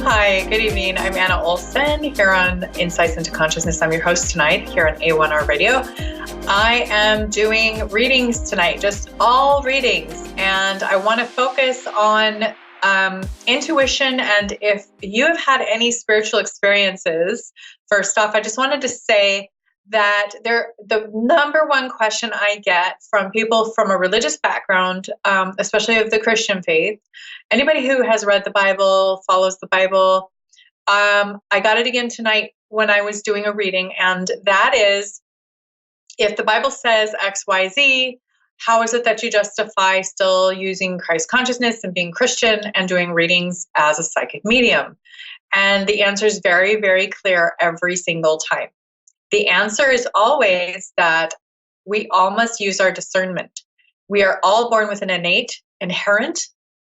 Hi, good evening. I'm Anna Olsen here on Insights into Consciousness. I'm your host tonight here on A1R Radio. I am doing readings tonight, just all readings, and I want to focus on intuition. And if you have had any spiritual experiences, first off, I just wanted to say that the number one question I get from people from a religious background, especially of the Christian faith, anybody who has read the Bible, follows the Bible, I got it again tonight when I was doing a reading, and that is, if the Bible says X, Y, Z, how is it that you justify still using Christ consciousness and being Christian and doing readings as a psychic medium? And the answer is very, very clear every single time. The answer is always that we all must use our discernment. We are all born with an innate, inherent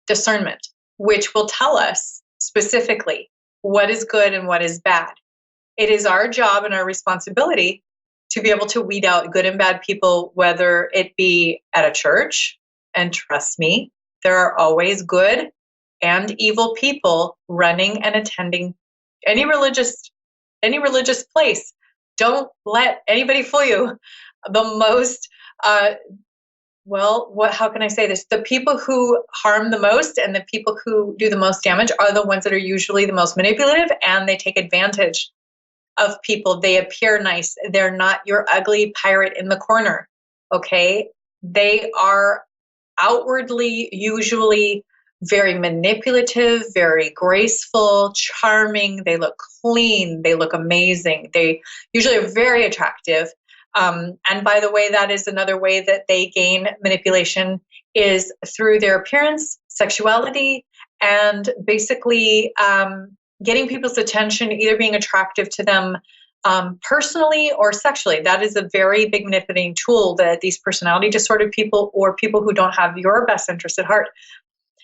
discernment, which will tell us specifically what is good and what is bad. It is our job and our responsibility to be able to weed out good and bad people, whether it be at a church, and trust me, there are always good and evil people running and attending any religious place. Don't let anybody fool you. The most, how can I say this? The people who harm the most and the people who do the most damage are the ones that are usually the most manipulative, and they take advantage of people. They appear nice. They're not your ugly pirate in the corner, okay? They are outwardly usually very manipulative, very graceful, charming. They look clean. They look amazing. They usually are very attractive. And by the way, that is another way that they gain manipulation is through their appearance, sexuality, and basically getting people's attention, either being attractive to them personally or sexually. That is a very big manipulating tool that these personality disordered people or people who don't have your best interest at heart.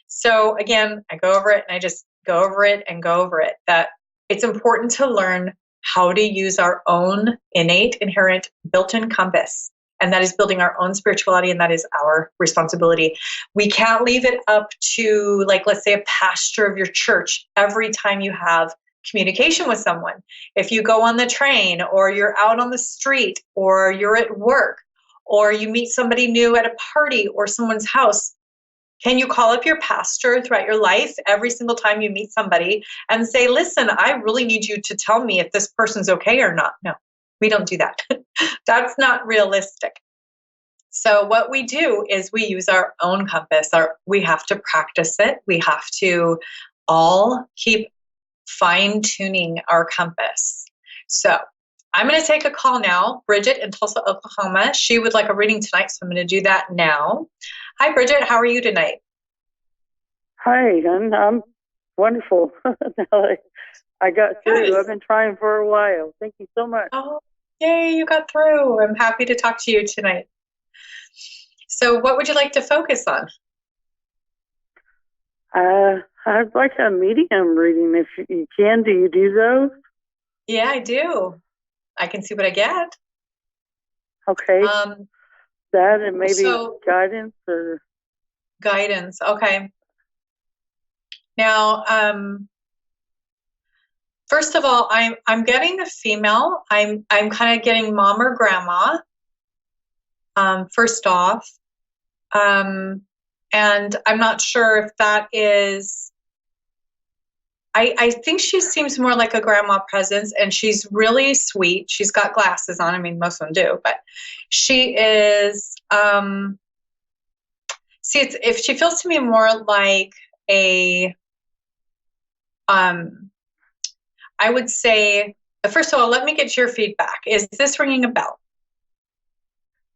So again, I go over it and I just go over it and go over it, that it's important to learn how to use our own innate, inherent, built-in compass. And that is building our own spirituality, and that is our responsibility. We can't leave it up to, like, let's say a pastor of your church every time you have communication with someone. If you go on the train, or you're out on the street, or you're at work, or you meet somebody new at a party or someone's house, can you call up your pastor throughout your life every single time you meet somebody and say, listen, I really need you to tell me if this person's okay or not? No, we don't do that. That's not realistic. So what we do is we use our own compass. We have to practice it. We have to all keep fine-tuning our compass. So I'm going to take a call now. Bridget in Tulsa, Oklahoma. She would like a reading tonight, so I'm going to do that now. Hi, Bridget. How are you tonight? Hi, I'm wonderful. I got through. Good. I've been trying for a while. Thank you so much. Oh, yay, you got through. I'm happy to talk to you tonight. So what would you like to focus on? I'd like a medium reading if you can. Do you do those? Yeah, I do. I can see what I get. Okay. That and maybe guidance or guidance. Okay. Now, first of all, I'm getting a female. I'm kind of getting mom or grandma. First off, and I'm not sure if that is. I think she seems more like a grandma presence, and she's really sweet. She's got glasses on. I mean, most of them do, but she is. If she feels to me more like a. I would say, first of all, let me get your feedback. Is this ringing a bell?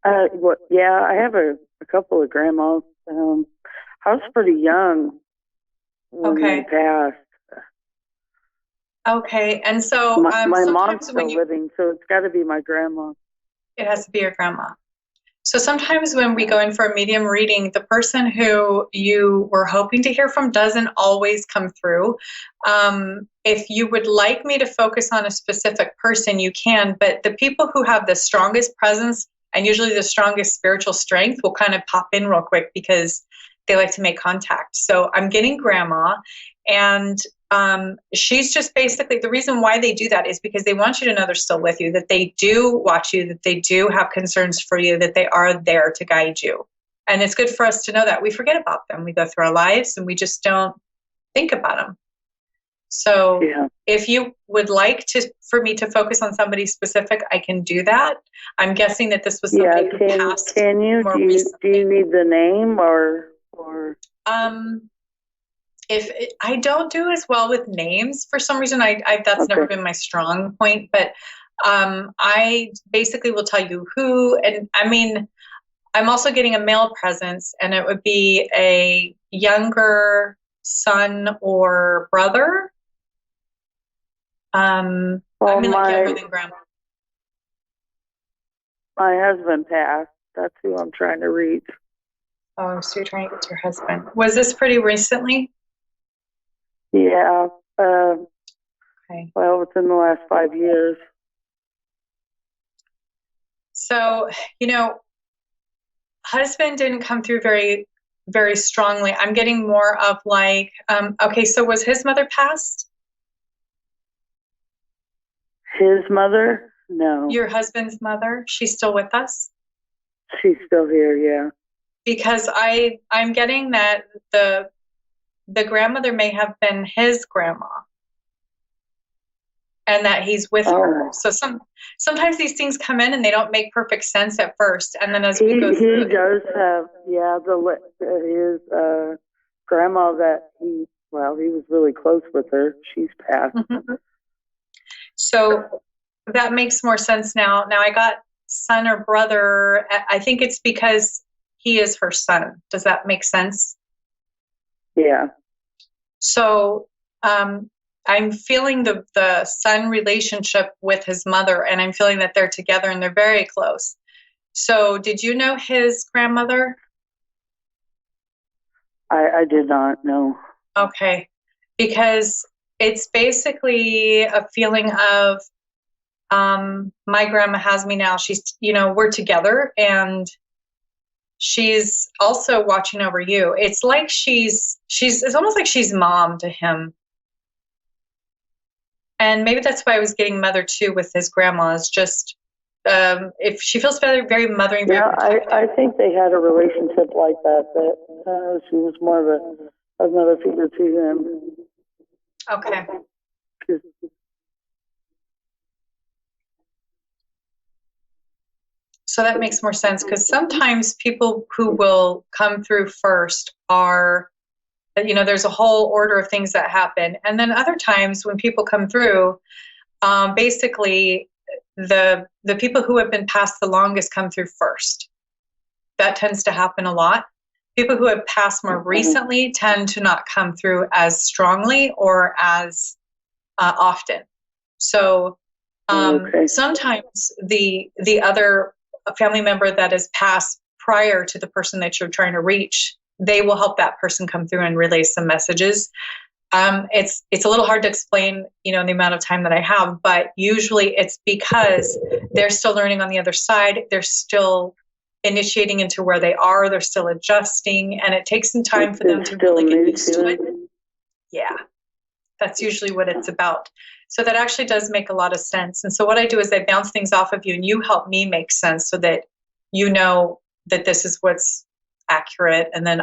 Yeah, I have a couple of grandmas. I was pretty young when they passed. Okay, and so my mom's still living, so it's got to be my grandma. It has to be your grandma. So sometimes when we go in for a medium reading, the person who you were hoping to hear from doesn't always come through. If you would like me to focus on a specific person, you can, but the people who have the strongest presence and usually the strongest spiritual strength will kind of pop in real quick because they like to make contact. So I'm getting grandma, and she's just basically, the reason why they do that is because they want you to know they're still with you, that they do watch you, that they do have concerns for you, that they are there to guide you. And it's good for us to know that. We forget about them. We go through our lives and we just don't think about them. So if you would like for me to focus on somebody specific, I can do that. I'm guessing that this was somebody who passed. Can you? Do you need the name or? If I don't do as well with names for some reason, that's never been my strong point. But I basically will tell you who, and I mean, I'm also getting a male presence, and it would be a younger son or brother. I mean, like younger than grandma. My husband passed. That's who I'm trying to reach. Oh, so you're trying to get to your husband. Was this pretty recently? Yeah. Okay. Well, it's in the last 5 years. So, husband didn't come through very, very strongly. I'm getting more of like, okay, so was his mother passed? His mother? No. Your husband's mother? She's still with us? She's still here, yeah. Because I'm getting that the grandmother may have been his grandma, and that he's with her. So sometimes these things come in and they don't make perfect sense at first, and then as we go through, he does have his grandma that he was really close with her. She's passed. Mm-hmm. So that makes more sense now. Now I got son or brother. I think it's because he is her son. Does that make sense? Yeah. So I'm feeling the son relationship with his mother, and I'm feeling that they're together and they're very close. So did you know his grandmother? I did not know. Okay. Because it's basically a feeling of my grandma has me now. She's, we're together, and she's also watching over you. It's like it's almost like she's mom to him. And maybe that's why I was getting mother too with his grandma, is just if she feels very, very mothering. Yeah, I think they had a relationship like that she was more of a mother figure to him. Okay. So that makes more sense, because sometimes people who will come through first are, there's a whole order of things that happen. And then other times when people come through, basically the people who have been passed the longest come through first. That tends to happen a lot. People who have passed more recently tend to not come through as strongly or as often. So sometimes the other family member that is passed prior to the person that you're trying to reach, they will help that person come through and relay some messages. It's a little hard to explain, in the amount of time that I have, but usually it's because they're still learning on the other side. They're still initiating into where they are. They're still adjusting, and it takes some time for them to really get used to it. Yeah, that's usually what it's about. So that actually does make a lot of sense. And so what I do is I bounce things off of you, and you help me make sense so that you know that this is what's accurate. And then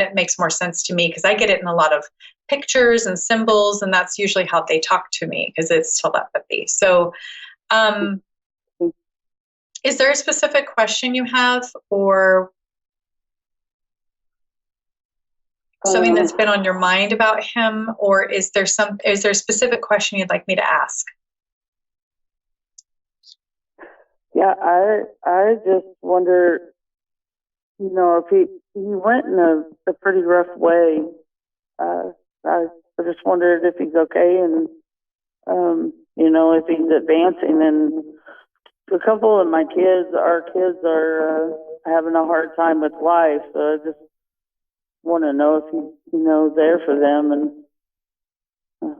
it makes more sense to me, because I get it in a lot of pictures and symbols, and that's usually how they talk to me, because it's telepathy. So is there a specific question you have, or something that's been on your mind about him, or is there a specific question you'd like me to ask? Yeah, I just wonder, if he went in a pretty rough way. I just wondered if he's okay, and if he's advancing. And a couple of our kids are having a hard time with life, so I just want to know if he's there for them. And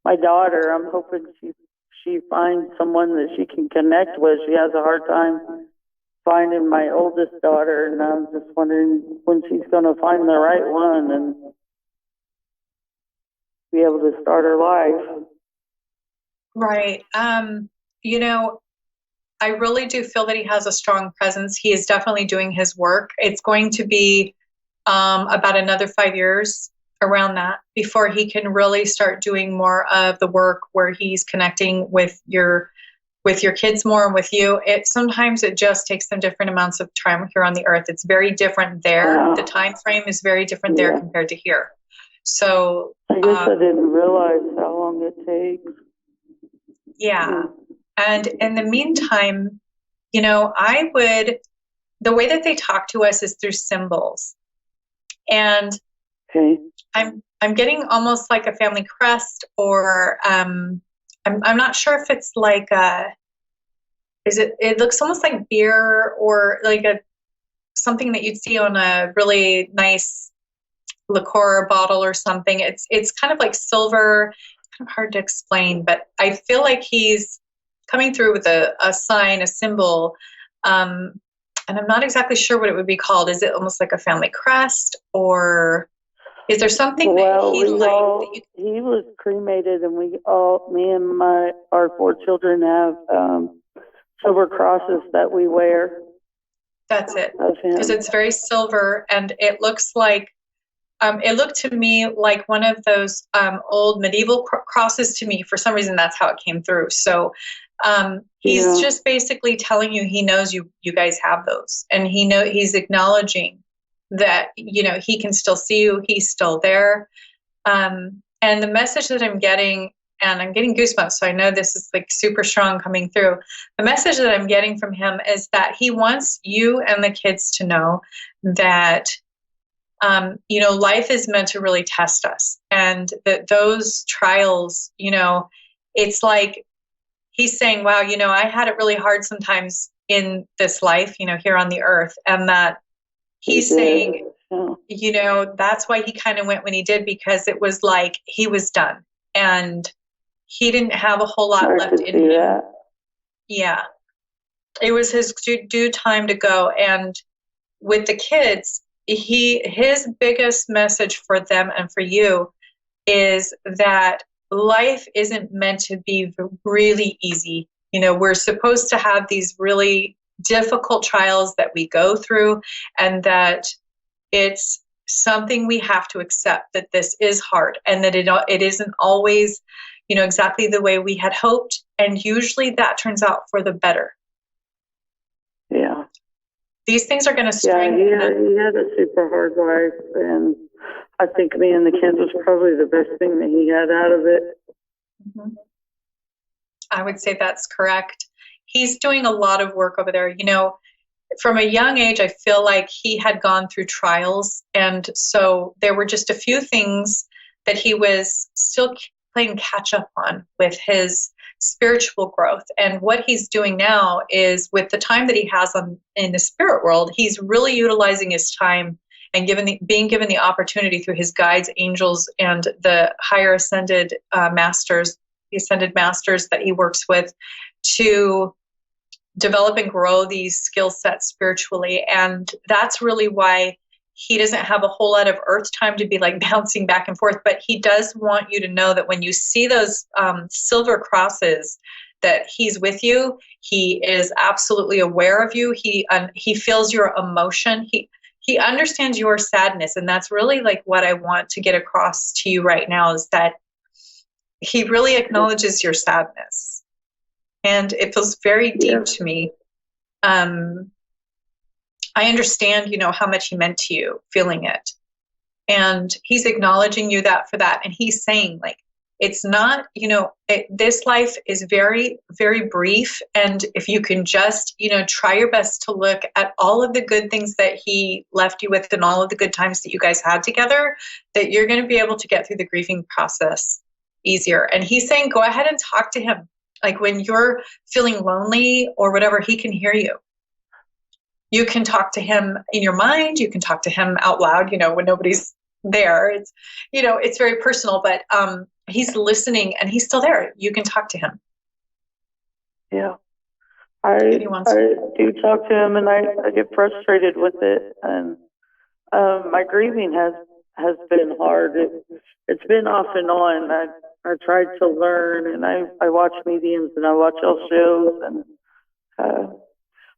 my daughter, I'm hoping she finds someone that she can connect with. She has a hard time finding my oldest daughter, and I'm just wondering when she's going to find the right one. And be able to start her life. Right. You know, I really do feel that he has a strong presence. He is definitely doing his work. It's going to be about another 5 years around that before he can really start doing more of the work where he's connecting with your kids more and with you. Sometimes it just takes them different amounts of time here on the earth. It's very different there. The time frame is very different there compared to here. So I guess I didn't realize how long it takes. Yeah. And in the meantime, you know, the way that they talk to us is through symbols. And I'm getting almost like a family crest, or I'm not sure if it's like it looks almost like beer, or like something that you'd see on a really nice liqueur bottle or something. It's kind of like silver, kind of hard to explain, but I feel like he's coming through with a sign, a symbol, and I'm not exactly sure what it would be called. Is it almost like a family crest, or is there something that he was cremated, and me and our 4 children have silver crosses that we wear. That's it, because it's very silver, and it looks like it looked to me like one of those old medieval crosses to me. For some reason, that's how it came through. So he's just basically telling you he knows you guys have those, and he's acknowledging that, you know, he can still see you. He's still there. And the message that I'm getting, and I'm getting goosebumps, so I know this is like super strong coming through. The message that I'm getting from him is that he wants you and the kids to know that you know, life is meant to really test us, and that those trials, you know, it's like he's saying, wow, you know, I had it really hard sometimes in this life, you know, here on the earth. And that he's saying, you know, that's why he kind of went when he did, because it was like he was done and he didn't have a whole lot left in him. Yeah. It was his due time to go. And with the kids, his biggest message for them and for you is that life isn't meant to be really easy. You know, we're supposed to have these really difficult trials that we go through, and that it's something we have to accept, that this is hard, and that it isn't always, you know, exactly the way we had hoped, and usually that turns out for the better. Yeah. These things are going to strengthen. Yeah, he had a super hard life, and I think me and the kids was probably the best thing that he had out of it. Mm-hmm. I would say that's correct. He's doing a lot of work over there. You know, from a young age, I feel like he had gone through trials. And so there were just a few things that he was still playing catch up on with his spiritual growth. And what he's doing now is, with the time that he has in the spirit world, he's really utilizing his time and being given the opportunity through his guides, angels, and the higher ascended masters, the ascended masters that he works with, to develop and grow these skill sets spiritually. And that's really why he doesn't have a whole lot of earth time to be like bouncing back and forth. But he does want you to know that when you see those silver crosses, that he's with you. He is absolutely aware of you. He feels your emotion. He understands your sadness. And that's really like what I want to get across to you right now, is that he really acknowledges your sadness. And it feels very deep to me. I understand, you know, how much he meant to you, feeling it. And he's acknowledging you for that. And he's saying, like, it's not, you know, this life is very, very brief. And if you can just, you know, try your best to look at all of the good things that he left you with and all of the good times that you guys had together, that you're going to be able to get through the grieving process easier. And he's saying, go ahead and talk to him. Like, when you're feeling lonely or whatever, he can hear you. You can talk to him in your mind. You can talk to him out loud, you know, when nobody's there. It's, you know, it's very personal, but he's listening and he's still there. You can talk to him. Yeah. I do talk to him, and I get frustrated with it. And my grieving has been hard. It's been off and on. I tried to learn, and I watch mediums and I watch all shows, and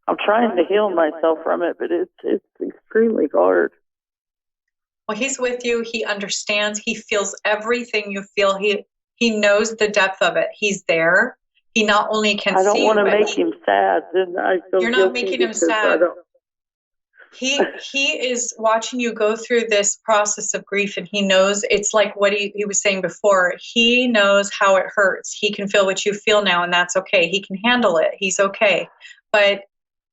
I'm trying to heal myself from it, but it's extremely hard. Well, he's with you. He understands. He feels everything you feel. He knows the depth of it. He's there. He not only can see. I don't want to make him sad, and I feel you're not making him sad. He is watching you go through this process of grief, and he knows. It's like what he was saying before. He knows how it hurts. He can feel what you feel now, and that's okay. He can handle it. He's okay. But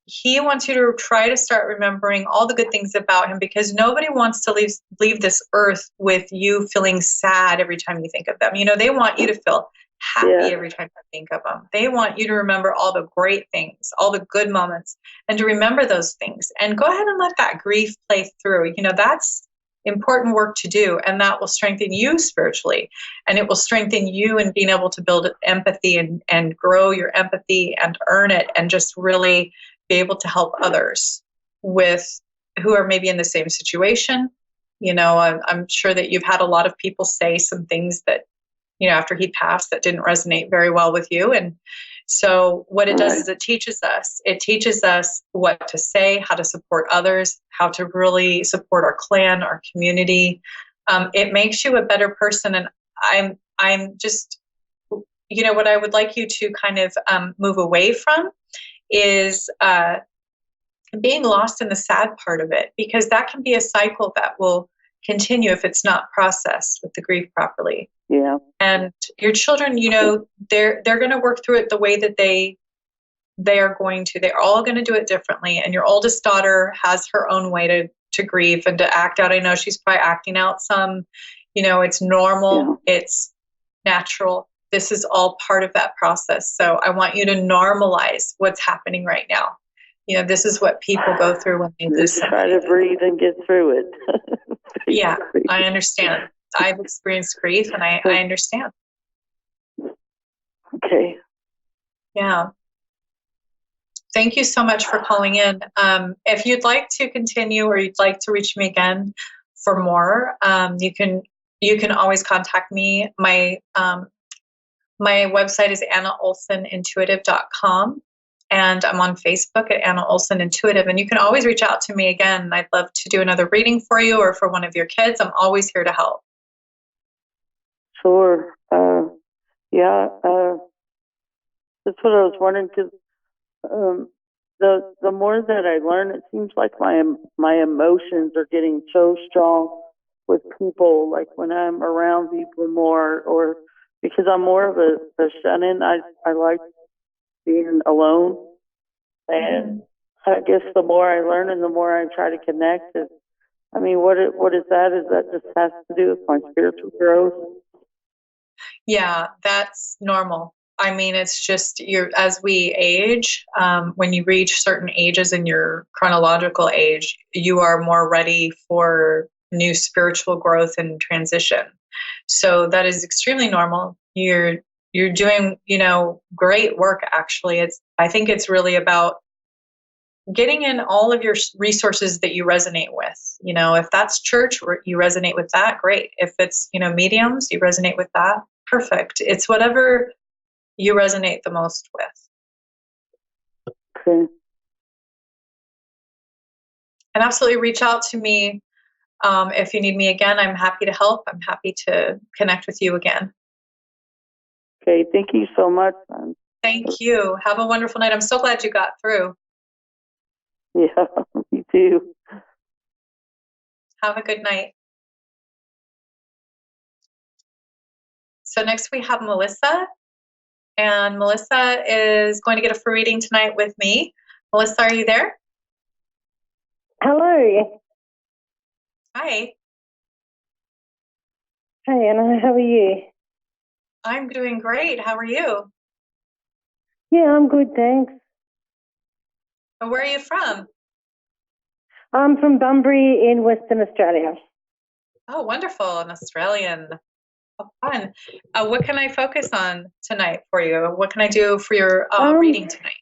he wants you to try to start remembering all the good things about him, because nobody wants to leave this earth with you feeling sad every time you think of them. You know, they want you to feel happy every time you think of them. They want you to remember all the great things, all the good moments, and to remember those things. And go ahead and let that grief play through. You know, that's important work to do, and that will strengthen you spiritually, and it will strengthen you in being able to build empathy and grow your empathy and earn it, and just really be able to help others with who are maybe in the same situation. You know, I'm sure that you've had a lot of people say some things that, you know, after he passed, that didn't resonate very well with you. And so what it does is it teaches us what to say, how to support others, how to really support our clan, our community. It makes you a better person. And I'm just, you know, what I would like you to kind of move away from is being lost in the sad part of it, because that can be a cycle that will continue if it's not processed with the grief properly. Yeah. And your children, you know, they're going to work through it the way that they are going to. They're all going to do it differently. And your oldest daughter has her own way to grieve and to act out. I know she's probably acting out some, you know, it's normal. Yeah. It's natural. This is all part of that process. So I want you to normalize what's happening right now. You know, this is what people go through when they lose somebody. Try to breathe and get through it. Yeah, I understand. I've experienced grief, and I understand. Okay. Yeah. Thank you so much for calling in. If you'd like to continue, or you'd like to reach me again for more, you can always contact me. My website is AnnaOlsenIntuitive.com, and I'm on Facebook at Anna Olsen Intuitive. And you can always reach out to me again. I'd love to do another reading for you, or for one of your kids. I'm always here to help. Sure. That's what I was wondering, because the more that I learn, it seems like my emotions are getting so strong with people, like when I'm around people more, or because I'm more of a shut-in. I like being alone, and I guess the more I learn and the more I try to connect, I mean, what is that? Is that just has to do with my spiritual growth? Yeah, that's normal. I mean, it's just as we age, when you reach certain ages in your chronological age, you are more ready for new spiritual growth and transition. So that is extremely normal. You're doing, you know, great work, actually. I think it's really about getting in all of your resources that you resonate with. You know, if that's church, you resonate with that, great. If it's, you know, mediums, you resonate with that, perfect. It's whatever you resonate the most with. Okay. And absolutely reach out to me if you need me again. I'm happy to help. I'm happy to connect with you again. Okay, thank you so much. Thank you. Have a wonderful night. I'm so glad you got through. Yeah, me too. Have a good night. So next we have Melissa. And Melissa is going to get a free reading tonight with me. Melissa, are you there? Hello. Hi. Hi, Anna. How are you? I'm doing great. How are you? Yeah, I'm good, thanks. And where are you from? I'm from Bunbury in Western Australia. Oh, wonderful. An Australian. Oh, fun. What can I focus on tonight for you? What can I do for your reading tonight?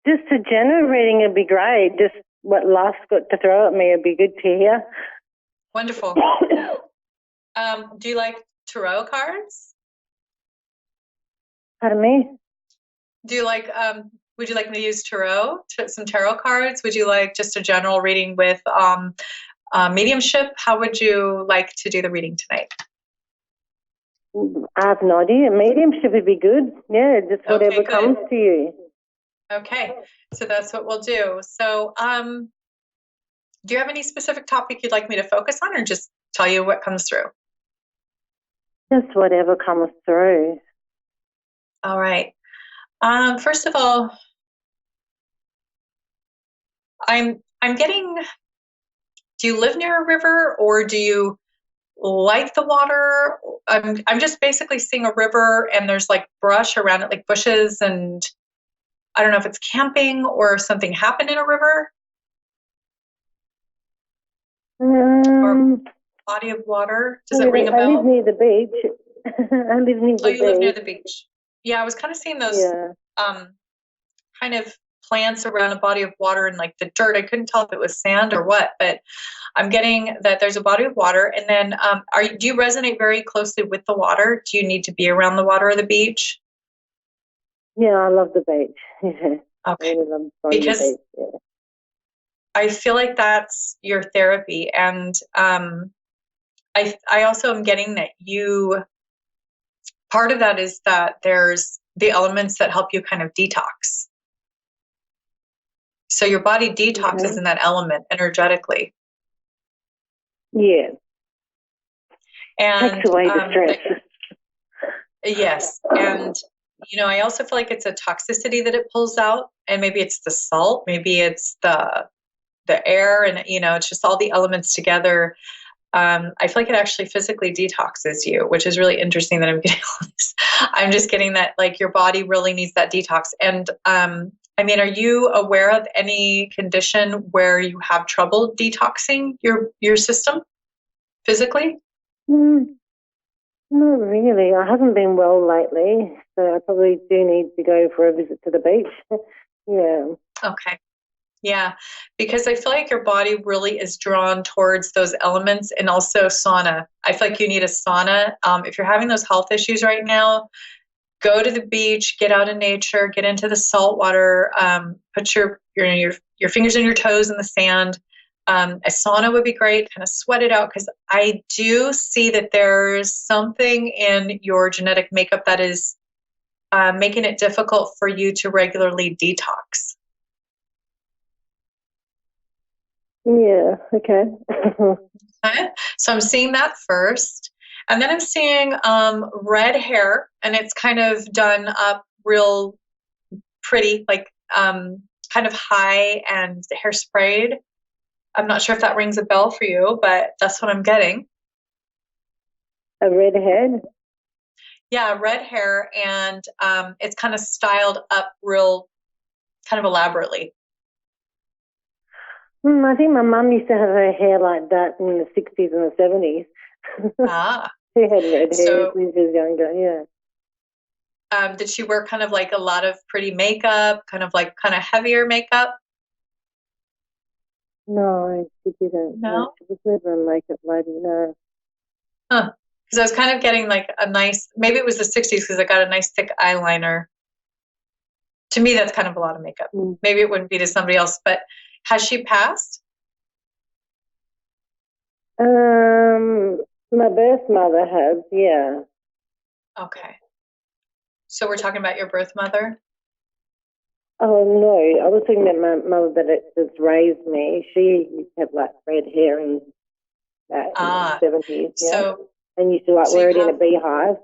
Just a general reading would be great. Just what life's got to throw at me would be good to hear. Wonderful. Do you like tarot cards? Pardon me? Do you like, would you like me to use some tarot cards? Would you like just a general reading with mediumship? How would you like to do the reading tonight? I have no idea. Mediumship would be good. Yeah, just whatever comes to you. Okay, so that's what we'll do. So do you have any specific topic you'd like me to focus on, or just tell you what comes through? Just whatever comes through. All right. First of all, I'm getting, do you live near a river, or do you like the water? I'm just basically seeing a river and there's like brush around it, like bushes, and I don't know if it's camping or something happened in a river or body of water. Does it ring a bell? I live near the beach. I live near the beach. You live near the beach. Yeah, I was kind of seeing those kind of plants around a body of water and like the dirt. I couldn't tell if it was sand or what, but I'm getting that there's a body of water. And then do you resonate very closely with the water? Do you need to be around the water or the beach? Yeah, I love the beach. Okay. I really love because the beach. Yeah. I feel like that's your therapy. And I also am getting that part of that is that there's the elements that help you kind of detox. So your body detoxes in that element energetically. Yeah. And takes away the stress. Yes. And, I also feel like it's a toxicity that it pulls out, and maybe it's the salt, maybe it's the air, and, it's just all the elements together. I feel like it actually physically detoxes you, which is really interesting that I'm getting all this. I'm just getting that like your body really needs that detox. And, are you aware of any condition where you have trouble detoxing your system physically? Not really. I haven't been well lately, so I probably do need to go for a visit to the beach. Yeah. Okay. Yeah, because I feel like your body really is drawn towards those elements, and also sauna. I feel like you need a sauna. If you're having those health issues right now, go to the beach, get out in nature, get into the salt water, put your fingers and your toes in the sand. A sauna would be great, kind of sweat it out, because I do see that there's something in your genetic makeup that is making it difficult for you to regularly detox. Yeah, okay. Okay. So I'm seeing that first. And then I'm seeing red hair, and it's kind of done up real pretty, like kind of high and hair sprayed. I'm not sure if that rings a bell for you, but that's what I'm getting. A red head? Yeah, red hair, and it's kind of styled up real kind of elaborately. I think my mum used to have her hair like that in the 60s and the 70s. She had red hair when she was younger, yeah. Did she wear kind of like a lot of pretty makeup, kind of heavier makeup? No, she didn't. No? She was never a makeup lady, no. Huh. Because I was kind of getting like a nice, maybe it was the 60s because I got a nice thick eyeliner. To me, that's kind of a lot of makeup. Maybe it wouldn't be to somebody else, but has she passed? My birth mother has, yeah. Okay. So we're talking about your birth mother? Oh, no. I was talking about my mother that just raised me. She used to have like red hair and that in the 70s, yeah. And used to wear it in a beehive.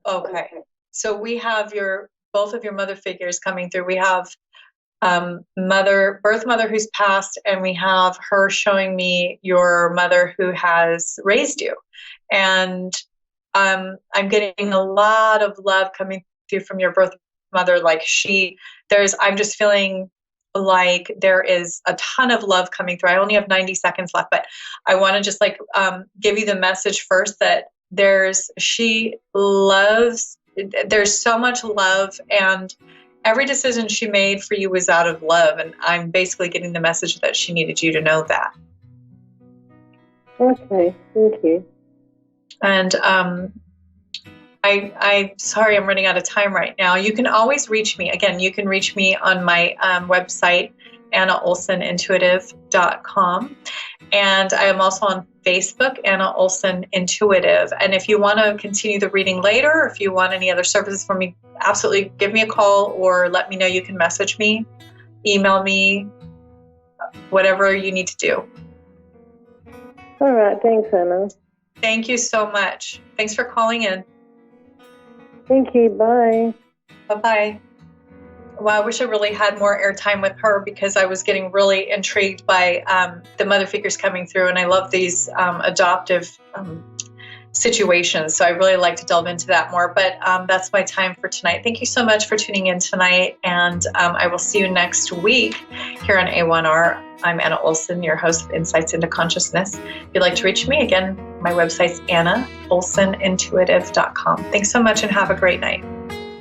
Okay. So we have both of your mother figures coming through. We have birth mother who's passed, and we have her showing me your mother who has raised you. And I'm getting a lot of love coming through from your birth mother. Like I'm just feeling like there is a ton of love coming through. I only have 90 seconds left, but I want to just give you the message first that there's so much love, and every decision she made for you was out of love. And I'm basically getting the message that she needed you to know that. Okay, thank you. And I'm sorry, I'm running out of time right now. You can always reach me. Again, you can reach me on my website, AnnaOlsenIntuitive.com. And I am also on Facebook, Anna Olsen Intuitive. And if you want to continue the reading later, or if you want any other services from me, absolutely give me a call or let me know. You can message me, email me, whatever you need to do. All right. Thanks, Anna. Thank you so much. Thanks for calling in. Thank you. Bye. Bye-bye. Well, I wish I really had more airtime with her because I was getting really intrigued by the mother figures coming through, and I love these adoptive situations. So I really like to delve into that more, but that's my time for tonight. Thank you so much for tuning in tonight, and I will see you next week here on A1R. I'm Anna Olsen, your host of Insights into Consciousness. If you'd like to reach me, again, my website's AnnaOlsenIntuitive.com. Thanks so much and have a great night.